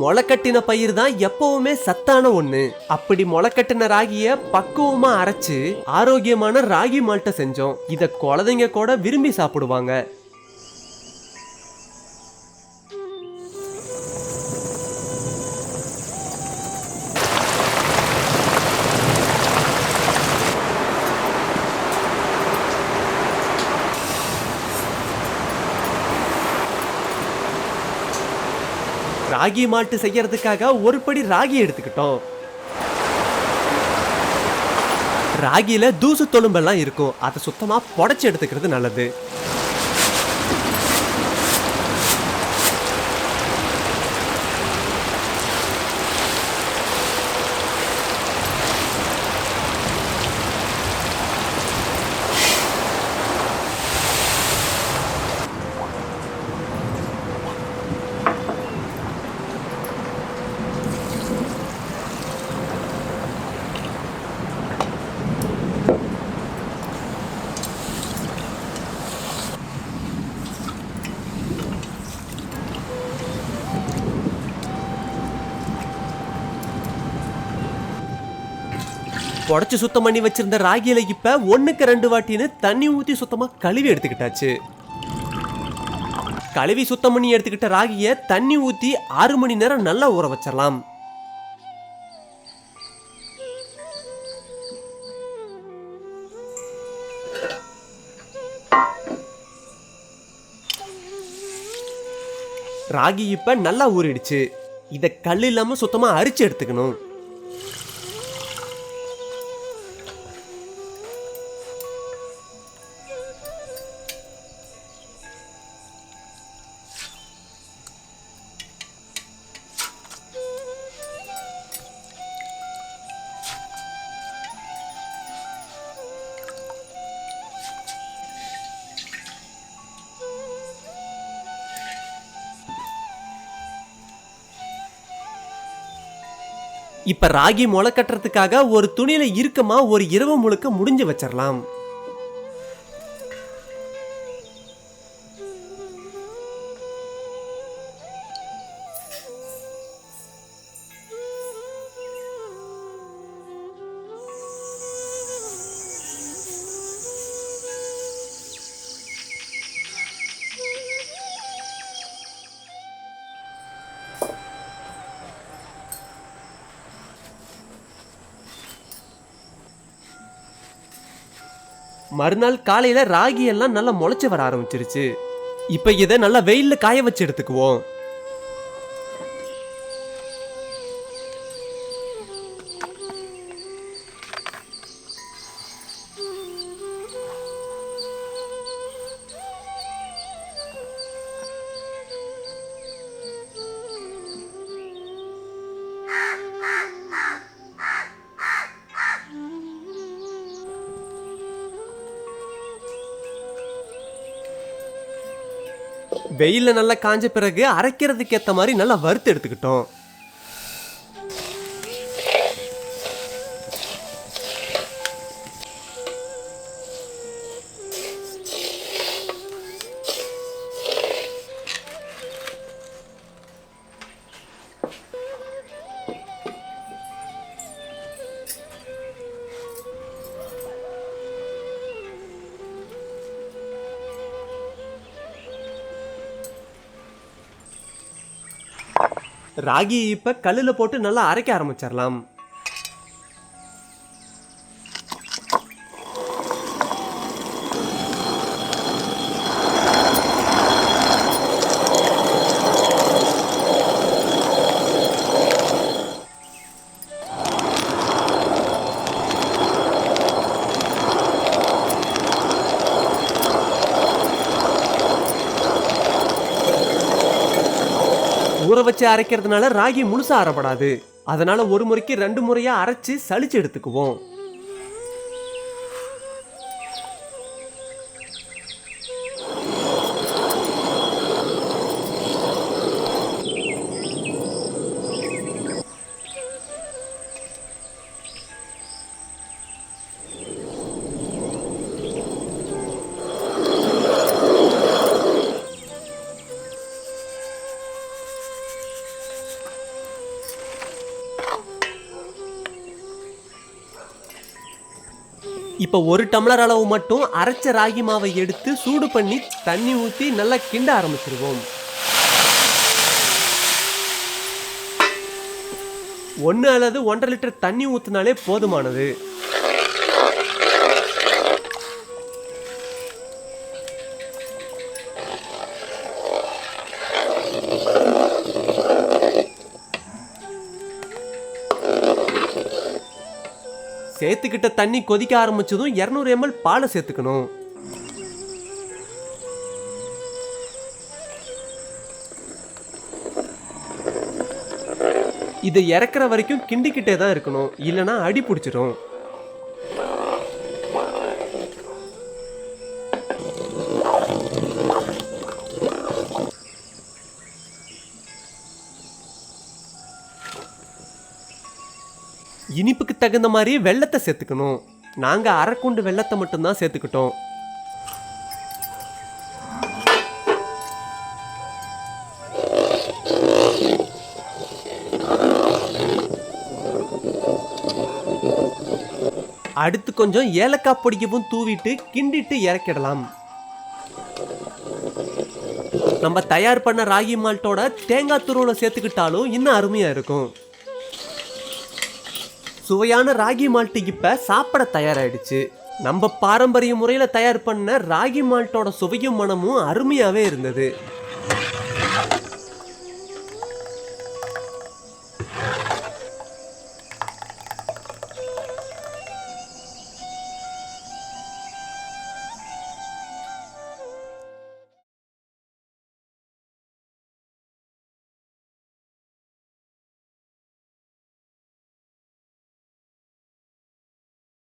முளைக்கட்டின பயிர் தான் எப்பவுமே சத்தான ஒண்ணு. அப்படி முளைக்கட்டின ராகிய பக்குவமா அரைச்சு ஆரோக்கியமான ராகி மால்ட்ட செஞ்சோம். இத குழந்தைங்க கூட விரும்பி சாப்பிடுவாங்க. ராகி மால்ட் செய்யறதுக்காக ஒரு படி ராகி எடுத்துக்கிட்டோம். ராகியில தூசு தொழும்பெல்லாம் இருக்கும், அதை சுத்தமா புடைச்சு எடுத்துக்கிறது நல்லது. புடைச்சு சுத்தம் பண்ணி வச்சிருந்த ராகியில இப்ப 1க்கு 2 வாட்டின்னு தண்ணி ஊத்தி சுத்தமா கழுவி எடுத்துக்கிட்டாச்சு. கழுவி சுத்தம் பண்ணி எடுத்துக்கிட்ட ராகிய தண்ணி ஊத்தி 6 மணி நேரம் நல்லா ஊற வச்சிடலாம். ராகி இப்ப நல்லா ஊறிடுச்சு. இத கல் இல்லாம சுத்தமா அரிச்சு எடுத்துக்கணும். இப்ப ராகி முளை கட்டுறதுக்காக ஒரு துணியில இறுக்கமா ஒரு இரவு முழுக்க முடிஞ்சு வச்சிடலாம். மறுநாள் காலையில ராகி எல்லாம் நல்லா முளைச்சு வர ஆரம்பிச்சிருச்சு. இப்ப இதை நல்லா வெயில்ல காய வச்சு எடுத்துக்குவோம். வெயில்ல நல்லா காஞ்ச பிறகு அரைக்கிறதுக்கு ஏத்த மாதிரி நல்லா வறுத்து எடுத்துக்கிட்டோம். ராகி இப்ப கல்லுல போட்டு நல்லா அரைக்க ஆரம்பிச்சிடலாம். ஊற வச்சு அரைக்கிறதுனால ராகி முழுசா அரைப்படாது. அதனால ஒரு முறைக்கு 2 முறையா அரைச்சு சலிச்சு எடுத்துக்குவோம். இப்ப 1 டம்ளர் அளவு மட்டும் அரைச்ச ராகி மாவை எடுத்து சூடு பண்ணி தண்ணி ஊத்தி நல்லா கிண்ட ஆரம்பிச்சிருவோம். 1 அல்லது 1.5 லிட்டர் தண்ணி ஊத்தினாலே போதுமானது. சேர்த்துக்கிட்ட தண்ணி கொதிக்க ஆரம்பிச்சதும் 200 ml பாலை சேர்த்துக்கணும். இதை இறக்குற வரைக்கும் கிண்டிக்கிட்டே தான் இருக்கணும், இல்லனா அடி பிடிச்சிடும். இனிப்புக்கு தகுந்த மாதிரி வெல்லத்தை சேர்த்துக்கணும். நாங்க அரைக்குண்டு வெல்லத்தை மட்டும்தான் சேர்த்துக்கிட்டோம். அடுத்து கொஞ்சம் ஏலக்காய் பொடிக்கவும் தூவிட்டு கிண்டிட்டு இறக்கிடலாம். நம்ம தயார் பண்ண ராகி மால்ட்டோட தேங்காய் துருவலை சேர்த்துக்கிட்டாலும் இன்னும் அருமையா இருக்கும். சுவையான ராகி மால்ட் இப்ப சாப்பிட தயாராயிடுச்சு. நம்ம பாரம்பரிய முறையில தயார் பண்ண ராகி மால்ட்டோட சுவையும் மனமும் அருமையாவே இருந்தது.